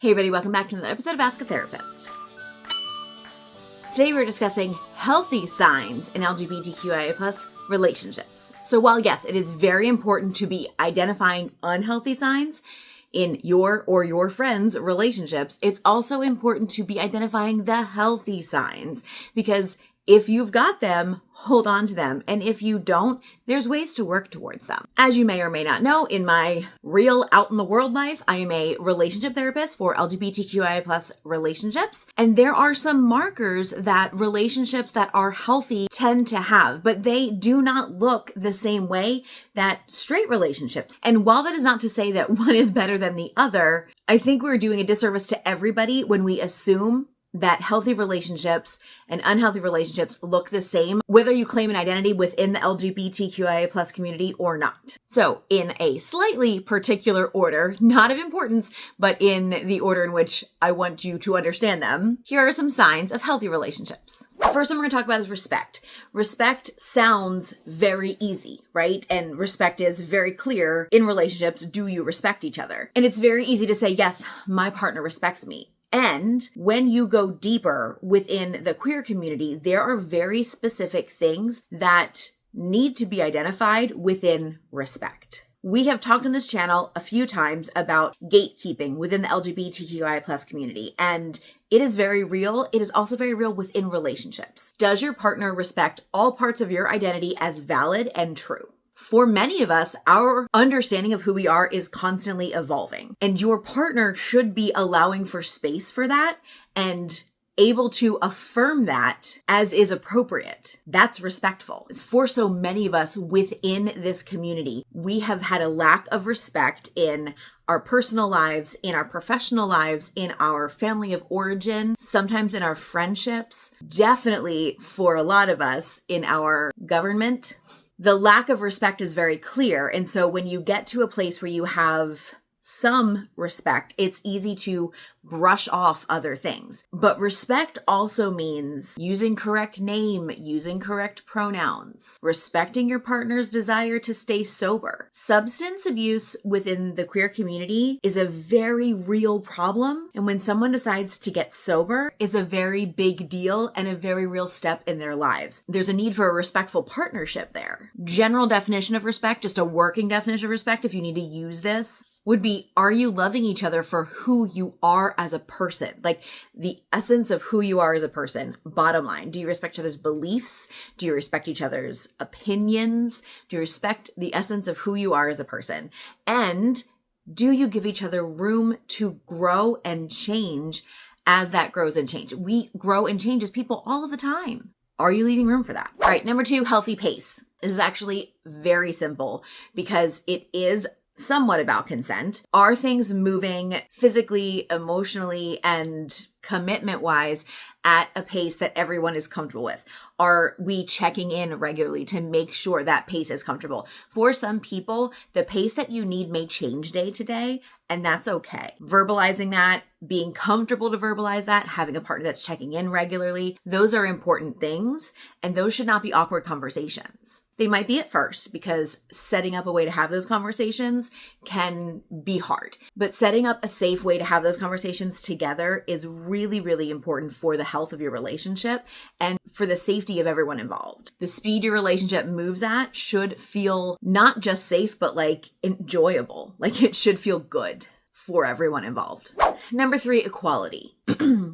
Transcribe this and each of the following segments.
Hey everybody, welcome back to another episode of Ask a Therapist. Today we're discussing healthy signs in LGBTQIA+ relationships. So while yes, it is very important to be identifying unhealthy signs in your or your friends' relationships, it's also important to be identifying the healthy signs, because if you've got them, hold on to them. And if you don't, there's ways to work towards them. As you may or may not know, in my real out in the world life, I am a relationship therapist for LGBTQIA+ relationships. And there are some markers that relationships that are healthy tend to have, but they do not look the same way that straight relationships. And while that is not to say that one is better than the other, I think we're doing a disservice to everybody when we assume that healthy relationships and unhealthy relationships look the same, whether you claim an identity within the LGBTQIA+ community or not. So in a slightly particular order, not of importance, but in the order in which I want you to understand them, here are some signs of healthy relationships. The first one we're going to talk about is respect. Respect sounds very easy, right? And respect is very clear in relationships. Do you respect each other? And it's very easy to say, yes, my partner respects me. And when you go deeper within the queer community, there are very specific things that need to be identified within respect. We have talked on this channel a few times about gatekeeping within the LGBTQIA+ community, and it is very real. It is also very real within relationships. Does your partner respect all parts of your identity as valid and true? For many of us, our understanding of who we are is constantly evolving, and your partner should be allowing for space for that and able to affirm that as is appropriate. That's respectful. For so many of us within this community, we have had a lack of respect in our personal lives, in our professional lives, in our family of origin, sometimes in our friendships, definitely for a lot of us in our government. The lack of respect is very clear. And so when you get to a place where you have some respect, it's easy to brush off other things. But respect also means using correct name, using correct pronouns, respecting your partner's desire to stay sober. Substance abuse within the queer community is a very real problem. And when someone decides to get sober, it's a very big deal and a very real step in their lives. There's a need for a respectful partnership there. General definition of respect, just a working definition of respect, if you need to use this, would be, are you loving each other for who you are as a person? Like the essence of who you are as a person, bottom line. Do you respect each other's beliefs? Do you respect each other's opinions? Do you respect the essence of who you are as a person? And do you give each other room to grow and change as that grows and change? We grow and change as people all of the time. Are you leaving room for that? All right, number 2, healthy pace. This is actually very simple because it is somewhat about consent. Are things moving physically, emotionally, and commitment-wise at a pace that everyone is comfortable with? Are we checking in regularly to make sure that pace is comfortable? For some people, the pace that you need may change day to day, and that's okay. Verbalizing that, being comfortable to verbalize that, having a partner that's checking in regularly, those are important things, and those should not be awkward conversations. They might be at first because setting up a way to have those conversations can be hard. But setting up a safe way to have those conversations together is really, really important for the health of your relationship and for the safety of everyone involved. The speed your relationship moves at should feel not just safe, but like enjoyable. Like it should feel good for everyone involved. Number 3, equality.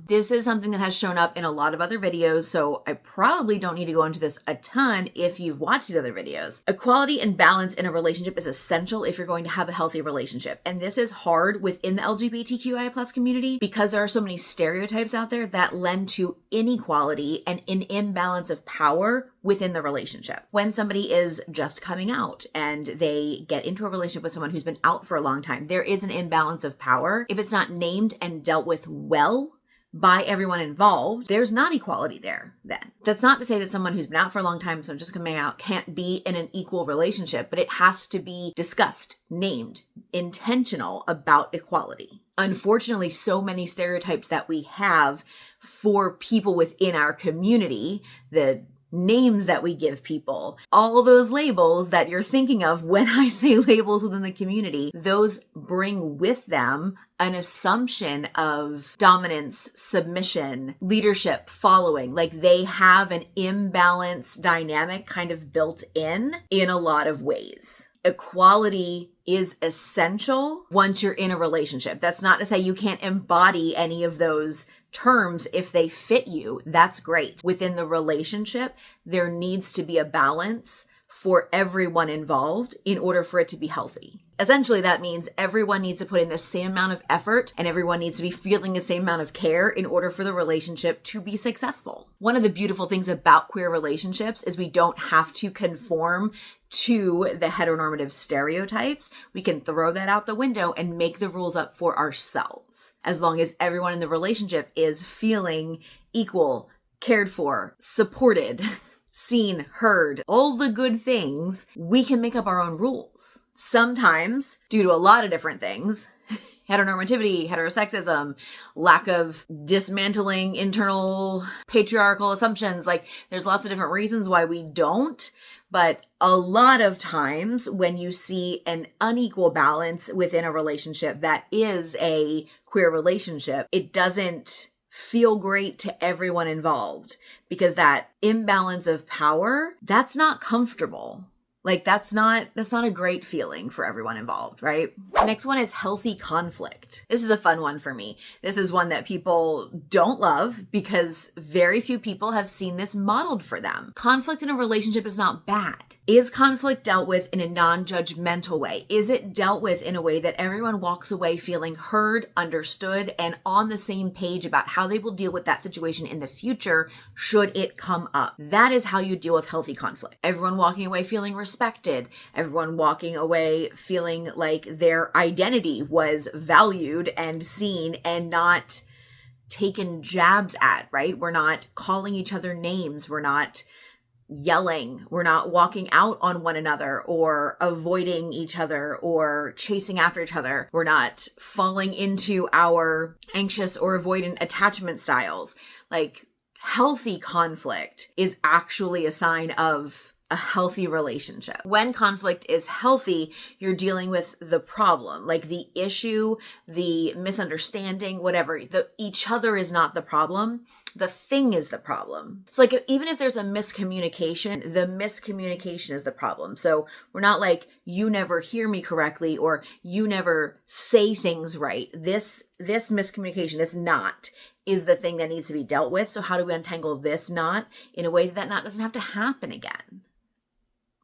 This is something that has shown up in a lot of other videos, so I probably don't need to go into this a ton if you've watched these other videos. Equality and balance in a relationship is essential if you're going to have a healthy relationship. And this is hard within the LGBTQIA+ community because there are so many stereotypes out there that lend to inequality and an imbalance of power within the relationship. When somebody is just coming out and they get into a relationship with someone who's been out for a long time, there is an imbalance of power. If it's not named and dealt with well by everyone involved, there's not equality there then. That's not to say that someone who's been out for a long time, so just coming out, can't be in an equal relationship, but it has to be discussed, named, intentional about equality. Unfortunately, so many stereotypes that we have for people within our community, the names that we give people, all those labels that you're thinking of when I say labels within the community, those bring with them an assumption of dominance, submission, leadership, following. Like they have an imbalanced dynamic kind of built in a lot of ways. Equality is essential once you're in a relationship. That's not to say you can't embody any of those terms if they fit you. That's great. Within the relationship, there needs to be a balance for everyone involved in order for it to be healthy. Essentially, that means everyone needs to put in the same amount of effort and everyone needs to be feeling the same amount of care in order for the relationship to be successful. One of the beautiful things about queer relationships is we don't have to conform to the heteronormative stereotypes. We can throw that out the window and make the rules up for ourselves. As long as everyone in the relationship is feeling equal, cared for, supported, seen, heard, all the good things, we can make up our own rules. Sometimes, due to a lot of different things, heteronormativity, heterosexism, lack of dismantling internal patriarchal assumptions, like there's lots of different reasons why we don't. But a lot of times when you see an unequal balance within a relationship that is a queer relationship, it doesn't feel great to everyone involved because that imbalance of power, that's not comfortable. Like that's not a great feeling for everyone involved, right? Next one is healthy conflict. This is a fun one for me. This is one that people don't love because very few people have seen this modeled for them. Conflict in a relationship is not bad. Is conflict dealt with in a non-judgmental way? Is it dealt with in a way that everyone walks away feeling heard, understood, and on the same page about how they will deal with that situation in the future should it come up? That is how you deal with healthy conflict. Everyone walking away feeling respected, everyone walking away feeling like their identity was valued and seen and not taken jabs at, right? We're not calling each other names. We're not yelling. We're not walking out on one another or avoiding each other or chasing after each other. We're not falling into our anxious or avoidant attachment styles. Like healthy conflict is actually a sign of a healthy relationship. When conflict is healthy, you're dealing with the problem, like the issue, the misunderstanding, whatever. Each other is not the problem. The thing is the problem. So like even if there's a miscommunication, the miscommunication is the problem. So we're not like, you never hear me correctly or you never say things right. This miscommunication, this knot is the thing that needs to be dealt with. So how do we untangle this knot in a way that knot doesn't have to happen again?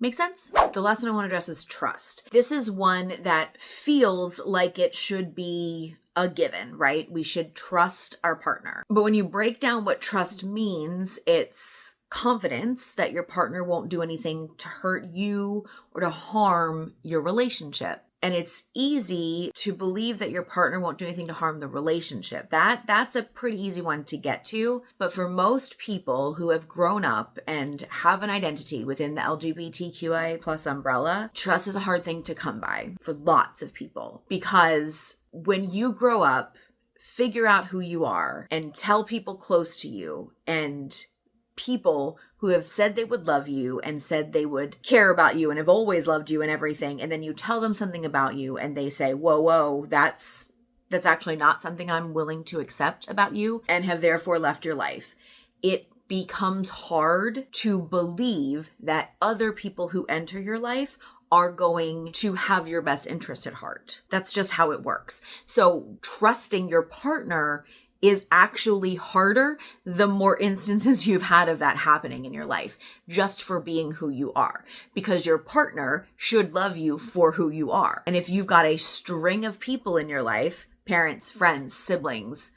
Make sense? The last one I want to address is trust. This is one that feels like it should be a given, right? We should trust our partner. But when you break down what trust means, it's confidence that your partner won't do anything to hurt you or to harm your relationship. And it's easy to believe that your partner won't do anything to harm the relationship. That's a pretty easy one to get to. But for most people who have grown up and have an identity within the LGBTQIA plus umbrella, trust is a hard thing to come by for lots of people. Because when you grow up, figure out who you are and tell people close to you and people who have said they would love you and said they would care about you and have always loved you and everything, and then you tell them something about you and they say, whoa, that's actually not something I'm willing to accept about you, and have therefore left your life. It becomes hard to believe that other people who enter your life are going to have your best interest at heart. That's just how it works. So trusting your partner is actually harder the more instances you've had of that happening in your life, just for being who you are, because your partner should love you for who you are. And if you've got a string of people in your life, parents, friends, siblings,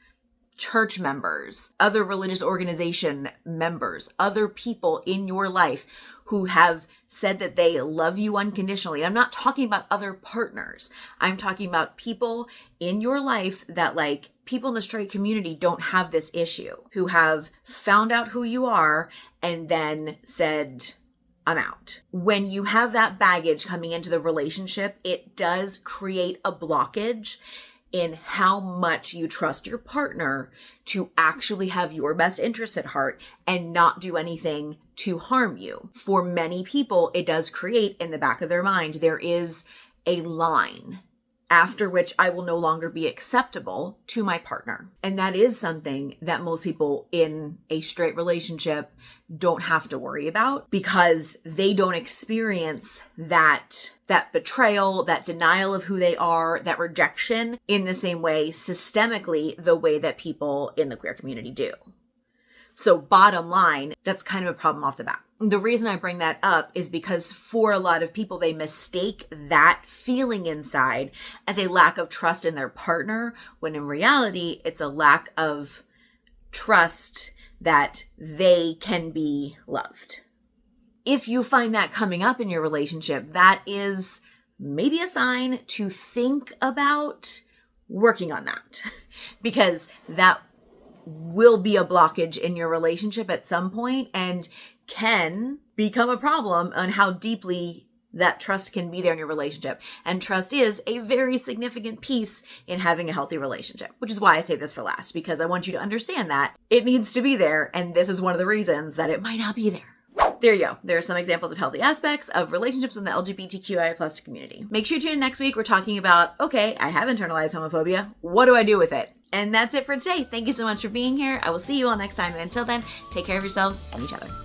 church members, other religious organization members, other people in your life who have said that they love you unconditionally. I'm not talking about other partners. I'm talking about people in your life that, like, people in the straight community don't have this issue, who have found out who you are and then said, I'm out. When you have that baggage coming into the relationship, it does create a blockage. in how much you trust your partner to actually have your best interest at heart and not do anything to harm you. For many people, it does create in the back of their mind, there is a line after which I will no longer be acceptable to my partner. And that is something that most people in a straight relationship don't have to worry about because they don't experience that betrayal, that denial of who they are, that rejection in the same way systemically the way that people in the queer community do. So bottom line, that's kind of a problem off the bat. The reason I bring that up is because for a lot of people, they mistake that feeling inside as a lack of trust in their partner, when in reality, it's a lack of trust that they can be loved. If you find that coming up in your relationship, that is maybe a sign to think about working on that because that will be a blockage in your relationship at some point and can become a problem on how deeply that trust can be there in your relationship. And trust is a very significant piece in having a healthy relationship, which is why I say this for last, because I want you to understand that it needs to be there. And this is one of the reasons that it might not be there. There you go. There are some examples of healthy aspects of relationships in the LGBTQIA plus community. Make sure you tune in next week. We're talking about, okay, I have internalized homophobia. What do I do with it? And that's it for today. Thank you so much for being here. I will see you all next time. And until then, take care of yourselves and each other.